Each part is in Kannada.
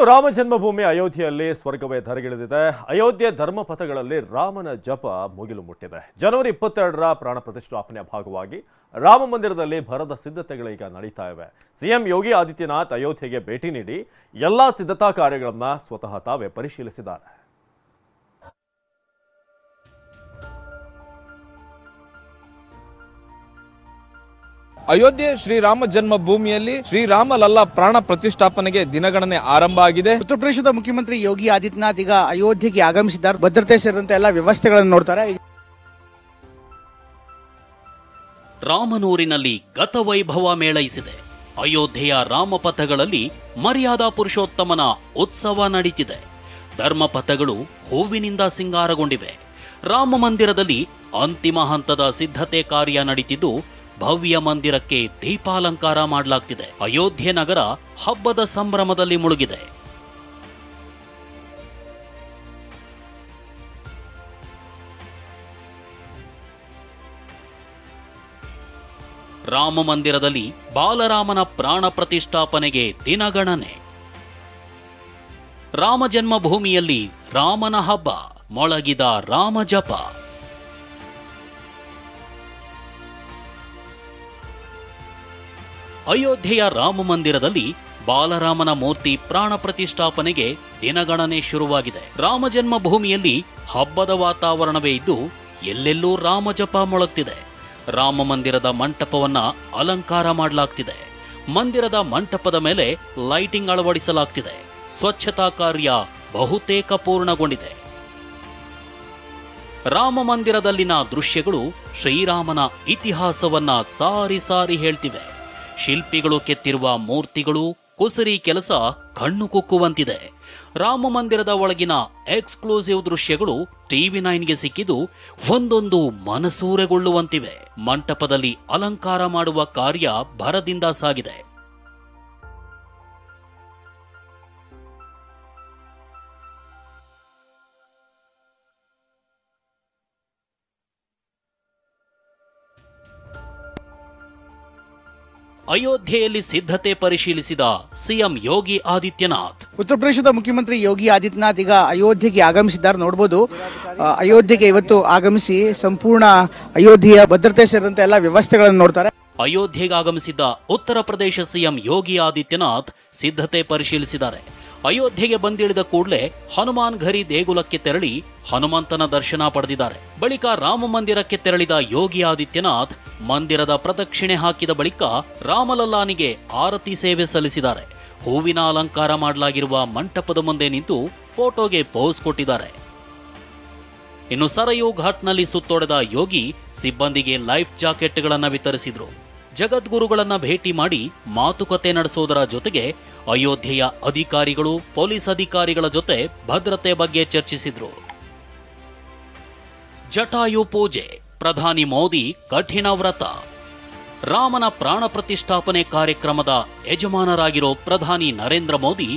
ರಾಮ ಜನ್ಮಭೂಮಿ ಅಯೋಧ್ಯೆಯಲ್ಲಿ ಸ್ವರ್ಗವೇ ಧರೆಗಿಳಿದಿದೆ. ಅಯೋಧ್ಯೆ ಧರ್ಮಪಥಗಳಲ್ಲಿ ರಾಮನ ಜಪ ಮುಗಿಲು ಮುಟ್ಟಿದೆ. ಜನವರಿ 22ರ ಪ್ರಾಣ ಪ್ರತಿಷ್ಠಾಪನೆಯ ಭಾಗವಾಗಿ ರಾಮ ಮಂದಿರದಲ್ಲಿ ಭರದ ಸಿದ್ಧತೆಗಳೀಗ ನಡೀತಾ ಇವೆ. ಸಿಎಂ ಯೋಗಿ ಆದಿತ್ಯನಾಥ್ ಅಯೋಧ್ಯೆಗೆ ಭೇಟಿ ನೀಡಿ ಎಲ್ಲಾ ಸಿದ್ಧತಾ ಕಾರ್ಯಗಳನ್ನು ಸ್ವತಃ ತಾವೇ ಪರಿಶೀಲಿಸಿದ್ದಾರೆ. ಅಯೋಧ್ಯೆ ಶ್ರೀರಾಮ ಜನ್ಮಭೂಮಿಯಲ್ಲಿ ಶ್ರೀರಾಮ ಲಲ್ಲಾ ಪ್ರಾಣ ಪ್ರತಿಷ್ಠಾಪನೆಗೆ ದಿನಗಣನೆ ಆರಂಭ ಆಗಿದೆ. ಉತ್ತರ ಪ್ರದೇಶದ ಮುಖ್ಯಮಂತ್ರಿ ಯೋಗಿ ಆದಿತ್ಯನಾಥ್ ಈಗ ಅಯೋಧ್ಯೆಗೆ ಆಗಮಿಸಿದ್ದಾರೆ. ಭದ್ರತೆ ಸೇರಿದಂತೆ ಎಲ್ಲ ವ್ಯವಸ್ಥೆಗಳನ್ನು ನೋಡ್ತಾರೆ. ರಾಮನೂರಿನಲ್ಲಿ ಗತವೈಭವ ಮೇಳೈಸಿದೆ. ಅಯೋಧ್ಯೆಯ ರಾಮಪಥಗಳಲ್ಲಿ ಮರ್ಯಾದಾ ಪುರುಷೋತ್ತಮನ ಉತ್ಸವ ನಡೀತಿದೆ. ಧರ್ಮಪಥಗಳು ಹೂವಿನಿಂದ ಸಿಂಗಾರಗೊಂಡಿವೆ. ರಾಮ ಮಂದಿರದಲ್ಲಿ ಅಂತಿಮ ಹಂತದ ಸಿದ್ಧತೆ ಕಾರ್ಯ ನಡೀತಿದ್ದು ಭವ್ಯ ಮಂದಿರಕ್ಕೆ ದೀಪಾಲಂಕಾರ ಮಾಡಲಾಗ್ತಿದೆ. ಅಯೋಧ್ಯೆ ನಗರ ಹಬ್ಬದ ಸಂಭ್ರಮದಲ್ಲಿ ಮುಳುಗಿದೆ. ರಾಮ ಮಂದಿರದಲ್ಲಿ ಬಾಲರಾಮನ ಪ್ರಾಣ ಪ್ರತಿಷ್ಠಾಪನೆಗೆ ದಿನಗಣನೆ. ರಾಮ ಜನ್ಮಭೂಮಿಯಲ್ಲಿ ರಾಮನ ಹಬ್ಬ, ಮೊಳಗಿದ ರಾಮ ಜಪ. ಅಯೋಧ್ಯೆಯ ರಾಮ ಮಂದಿರದಲ್ಲಿ ಬಾಲರಾಮನ ಮೂರ್ತಿ ಪ್ರಾಣ ಪ್ರತಿಷ್ಠಾಪನೆಗೆ ದಿನಗಣನೆ ಶುರುವಾಗಿದೆ. ರಾಮ ಜನ್ಮಭೂಮಿಯಲ್ಲಿ ಹಬ್ಬದ ವಾತಾವರಣವೇ ಇದ್ದು ಎಲ್ಲೆಲ್ಲೂ ರಾಮ ಜಪ ಮೊಳಗ್ತಿದೆ. ರಾಮ ಮಂದಿರದ ಮಂಟಪವನ್ನ ಅಲಂಕಾರ ಮಾಡಲಾಗ್ತಿದೆ. ಮಂದಿರದ ಮಂಟಪದ ಮೇಲೆ ಲೈಟಿಂಗ್ ಅಳವಡಿಸಲಾಗ್ತಿದೆ. ಸ್ವಚ್ಛತಾ ಕಾರ್ಯ ಬಹುತೇಕ ಪೂರ್ಣಗೊಂಡಿದೆ. ರಾಮ ಮಂದಿರದಲ್ಲಿನ ದೃಶ್ಯಗಳು ಶ್ರೀರಾಮನ ಇತಿಹಾಸವನ್ನ ಸಾರಿ ಸಾರಿ ಹೇಳ್ತಿವೆ. ಶಿಲ್ಪಿಗಳು ಕೆತ್ತಿರುವ ಮೂರ್ತಿಗಳು, ಕುಸರಿ ಕೆಲಸ ಕಣ್ಣು ಕುಕ್ಕುವಂತಿದೆ. ರಾಮ ಮಂದಿರದ ಒಳಗಿನ ಎಕ್ಸ್ಕ್ಲೂಸಿವ್ ದೃಶ್ಯಗಳು TV9ಗೆ ಸಿಕ್ಕಿದ್ದು ಒಂದೊಂದು ಮನಸೂರೆಗೊಳ್ಳುವಂತಿವೆ. ಮಂಟಪದಲ್ಲಿ ಅಲಂಕಾರ ಮಾಡುವ ಕಾರ್ಯ ಭರದಿಂದ ಸಾಗಿದೆ. ಅಯೋಧ್ಯೆಯಲ್ಲಿ ಸಿದ್ಧತೆ ಪರಿಶೀಲಿಸಿದ ಸಿಎಂ ಯೋಗಿ ಆದಿತ್ಯನಾಥ್. ಉತ್ತರ ಪ್ರದೇಶದ ಮುಖ್ಯಮಂತ್ರಿ ಯೋಗಿ ಆದಿತ್ಯನಾಥ್ ಈಗ ಅಯೋಧ್ಯೆಗೆ ಆಗಮಿಸಿದ್ದಾರೆ. ನೋಡಬಹುದು, ಅಯೋಧ್ಯೆಗೆ ಇವತ್ತು ಆಗಮಿಸಿ ಸಂಪೂರ್ಣ ಅಯೋಧ್ಯೆಯ ಭದ್ರತೆ ಸೇರಿದಂತೆ ಎಲ್ಲ ವ್ಯವಸ್ಥೆಗಳನ್ನು ನೋಡ್ತಾರೆ. ಅಯೋಧ್ಯೆಗೆ ಆಗಮಿಸಿದ್ದ ಉತ್ತರ ಪ್ರದೇಶ ಸಿಎಂ ಯೋಗಿ ಆದಿತ್ಯನಾಥ್ ಸಿದ್ಧತೆ ಪರಿಶೀಲಿಸಿದ್ದಾರೆ. ಅಯೋಧ್ಯೆಗೆ ಬಂದಿಳಿದ ಕೂಡಲೇ ಹನುಮಾನ್ ಘರಿ ದೇಗುಲಕ್ಕೆ ತೆರಳಿ ಹನುಮಂತನ ದರ್ಶನ ಪಡೆದಿದ್ದಾರೆ. ಬಳಿಕ ರಾಮ ಮಂದಿರಕ್ಕೆ ತೆರಳಿದ ಯೋಗಿ ಆದಿತ್ಯನಾಥ್ ಮಂದಿರದ ಪ್ರದಕ್ಷಿಣೆ ಹಾಕಿದ ಬಳಿಕ ರಾಮಲಲ್ಲಾನಿಗೆ ಆರತಿ ಸೇವೆ ಸಲ್ಲಿಸಿದ್ದಾರೆ. ಹೂವಿನ ಅಲಂಕಾರ ಮಾಡಲಾಗಿರುವ ಮಂಟಪದ ಮುಂದೆ ನಿಂತು ಫೋಟೋಗೆ ಪೋಸ್ ಕೊಟ್ಟಿದ್ದಾರೆ. ಇನ್ನು ಸರಯೂ ಘಾಟ್ನಲ್ಲಿ ಸುತ್ತೊಡೆದ ಯೋಗಿ ಸಿಬ್ಬಂದಿಗೆ ಲೈಫ್ ಜಾಕೆಟ್ಗಳನ್ನು ವಿತರಿಸಿದ್ರು. ಜಗದ್ಗುರುಗಳನ್ನ ಭೇಟಿ ಮಾಡಿ ಮಾತುಕತೆ ನಡೆಸೋದರ ಜೊತೆಗೆ ಅಯೋಧ್ಯೆಯ ಅಧಿಕಾರಿಗಳು, ಪೊಲೀಸ್ ಅಧಿಕಾರಿಗಳ ಜೊತೆ ಭದ್ರತೆ ಬಗ್ಗೆ ಚರ್ಚಿಸಿದ್ರು. ಜಟಾಯು ಪೂಜೆ, ಪ್ರಧಾನಿ ಮೋದಿ ಕಠಿಣ ವ್ರತ. ರಾಮನ ಪ್ರಾಣ ಪ್ರತಿಷ್ಠಾಪನೆ ಕಾರ್ಯಕ್ರಮದ ಯಜಮಾನರಾಗಿರೋ ಪ್ರಧಾನಿ ನರೇಂದ್ರ ಮೋದಿ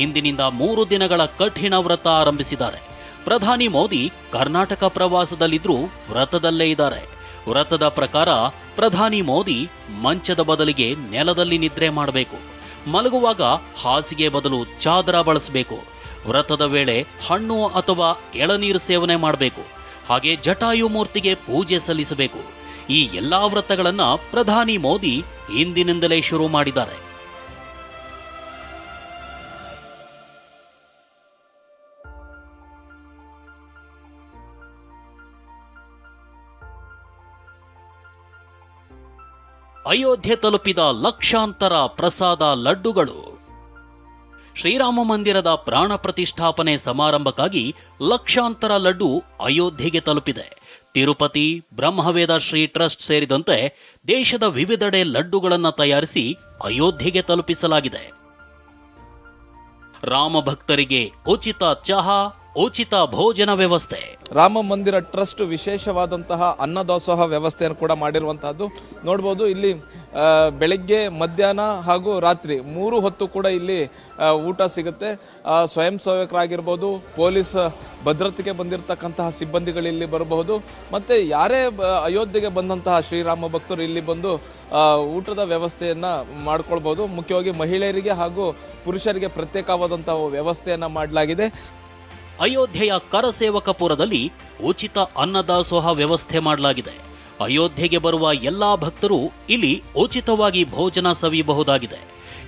ಇಂದಿನಿಂದ 3 ದಿನಗಳ ಕಠಿಣ ವ್ರತ ಆರಂಭಿಸಿದ್ದಾರೆ. ಪ್ರಧಾನಿ ಮೋದಿ ಕರ್ನಾಟಕ ಪ್ರವಾಸದಲ್ಲಿದ್ರೂ ವ್ರತದಲ್ಲೇ ಇದ್ದಾರೆ. ವ್ರತದ ಪ್ರಕಾರ ಪ್ರಧಾನಿ ಮೋದಿ ಮಂಚದ ಬದಲಿಗೆ ನೆಲದಲ್ಲಿ ನಿದ್ರೆ ಮಾಡಬೇಕು. ಮಲಗುವಾಗ ಹಾಸಿಗೆ ಬದಲು ಚಾದರ ಬಳಸಬೇಕು. ವ್ರತದ ವೇಳೆ ಹಣ್ಣು ಅಥವಾ ಎಳನೀರು ಸೇವನೆ ಮಾಡಬೇಕು. ಹಾಗೆ ಜಟಾಯು ಮೂರ್ತಿಗೆ ಪೂಜೆ ಸಲ್ಲಿಸಬೇಕು. ಈ ಎಲ್ಲಾ ವ್ರತಗಳನ್ನ ಪ್ರಧಾನಿ ಮೋದಿ ಇಂದಿನಿಂದಲೇ ಶುರು ಮಾಡಿದ್ದಾರೆ. ಅಯೋಧ್ಯೆ ತಲುಪಿದ ಲಕ್ಷಾಂತರ ಪ್ರಸಾದ ಲಡ್ಡುಗಳು. ಶ್ರೀರಾಮ ಮಂದಿರದ ಪ್ರಾಣ ಪ್ರತಿಷ್ಠಾಪನೆ ಸಮಾರಂಭಕ್ಕಾಗಿ ಲಕ್ಷಾಂತರ ಲಡ್ಡು ಅಯೋಧ್ಯೆಗೆ ತಲುಪಿದೆ. ತಿರುಪತಿ, ಬ್ರಹ್ಮವೇದ ಶ್ರೀ ಟ್ರಸ್ಟ್ ಸೇರಿದಂತೆ ದೇಶದ ವಿವಿಧೆಡೆ ಲಡ್ಡುಗಳನ್ನು ತಯಾರಿಸಿ ಅಯೋಧ್ಯೆಗೆ ತಲುಪಿಸಲಾಗಿದೆ. ರಾಮ ಭಕ್ತರಿಗೆ ಉಚಿತ ಚಹಾ, ಉಚಿತ ಭೋಜನ ವ್ಯವಸ್ಥೆ. ರಾಮ ಮಂದಿರ ಟ್ರಸ್ಟ್ ವಿಶೇಷವಾದಂತಹ ಅನ್ನದಾಸೋಹ ವ್ಯವಸ್ಥೆಯನ್ನು ಕೂಡ ಮಾಡಿರುವಂತಹದ್ದು ನೋಡ್ಬೋದು. ಇಲ್ಲಿ ಬೆಳಗ್ಗೆ, ಮಧ್ಯಾಹ್ನ ಹಾಗೂ ರಾತ್ರಿ 3 ಹೊತ್ತು ಕೂಡ ಇಲ್ಲಿ ಊಟ ಸಿಗುತ್ತೆ. ಸ್ವಯಂ ಸೇವಕರಾಗಿರ್ಬೋದು, ಪೊಲೀಸ್ ಭದ್ರತೆಗೆ ಬಂದಿರತಕ್ಕಂತಹ ಸಿಬ್ಬಂದಿಗಳು ಇಲ್ಲಿ ಬರಬಹುದು. ಮತ್ತು ಯಾರೇ ಅಯೋಧ್ಯೆಗೆ ಬಂದಂತಹ ಶ್ರೀರಾಮ ಭಕ್ತರು ಇಲ್ಲಿ ಬಂದು ಊಟದ ವ್ಯವಸ್ಥೆಯನ್ನು ಮಾಡ್ಕೊಳ್ಬೋದು. ಮುಖ್ಯವಾಗಿ ಮಹಿಳೆಯರಿಗೆ ಹಾಗೂ ಪುರುಷರಿಗೆ ಪ್ರತ್ಯೇಕವಾದಂತಹ ವ್ಯವಸ್ಥೆಯನ್ನು ಮಾಡಲಾಗಿದೆ. ಅಯೋಧ್ಯೆಯ ಕರಸೇವಕಪುರದಲ್ಲಿ ಉಚಿತ ಅನ್ನದಾಸೋಹ ವ್ಯವಸ್ಥೆ ಮಾಡಲಾಗಿದೆ. ಅಯೋಧ್ಯೆಗೆ ಬರುವ ಎಲ್ಲಾ ಭಕ್ತರು ಇಲ್ಲಿ ಉಚಿತವಾಗಿ ಭೋಜನ ಸವಿಯಬಹುದಾಗಿದೆ.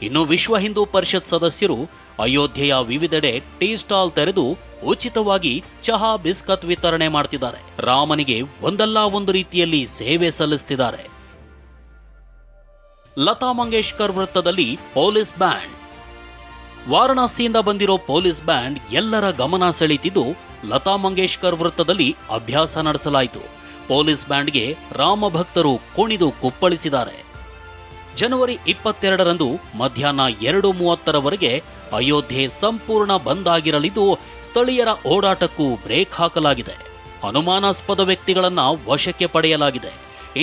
ಇನ್ನು ವಿಶ್ವ ಹಿಂದೂ ಪರಿಷತ್ ಸದಸ್ಯರು ಅಯೋಧ್ಯೆಯ ವಿವಿಧೆಡೆ ಟೀ ಸ್ಟಾಲ್ ತೆರೆದು ಉಚಿತವಾಗಿ ಚಹಾ, ಬಿಸ್ಕತ್ ವಿತರಣೆ ಮಾಡ್ತಿದ್ದಾರೆ. ರಾಮನಿಗೆ ಒಂದಲ್ಲ ಒಂದು ರೀತಿಯಲ್ಲಿ ಸೇವೆ ಸಲ್ಲಿಸ್ತಿದ್ದಾರೆ. ಲತಾ ಮಂಗೇಶ್ಕರ್ ವೃತ್ತದಲ್ಲಿ ಪೊಲೀಸ್ ಬ್ಯಾಂಡ್. ವಾರಣಾಸಿಯಿಂದ ಬಂದಿರೋ ಪೊಲೀಸ್ ಬ್ಯಾಂಡ್ ಎಲ್ಲರ ಗಮನ ಸೆಳೀತಿದ್ದು, ಲತಾ ಮಂಗೇಶ್ಕರ್ ವೃತ್ತದಲ್ಲಿ ಅಭ್ಯಾಸ ನಡೆಸಲಾಯಿತು. ಪೊಲೀಸ್ ಬ್ಯಾಂಡ್ಗೆ ರಾಮ ಭಕ್ತರು ಕುಣಿದು ಕುಪ್ಪಳಿಸಿದ್ದಾರೆ. ಜನವರಿ 22ರಂದು ಮಧ್ಯಾಹ್ನ 2:30ರವರೆಗೆ ಅಯೋಧ್ಯೆ ಸಂಪೂರ್ಣ ಬಂದ್ ಆಗಿರಲಿದ್ದು, ಸ್ಥಳೀಯರ ಓಡಾಟಕ್ಕೂ ಬ್ರೇಕ್ ಹಾಕಲಾಗಿದೆ. ಅನುಮಾನಾಸ್ಪದ ವ್ಯಕ್ತಿಗಳನ್ನ ವಶಕ್ಕೆ ಪಡೆಯಲಾಗಿದೆ.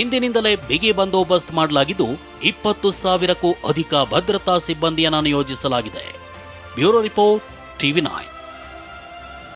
ಇಂದಿನಿಂದಲೇ ಬಿಗಿ ಬಂದೋಬಸ್ತ್ ಮಾಡಲಾಗಿದ್ದು, 20,000ಕ್ಕೂ ಅಧಿಕ ಭದ್ರತಾ ಸಿಬ್ಬಂದಿಯನ್ನು ನಿಯೋಜಿಸಲಾಗಿದೆ. Bureau report, TV9.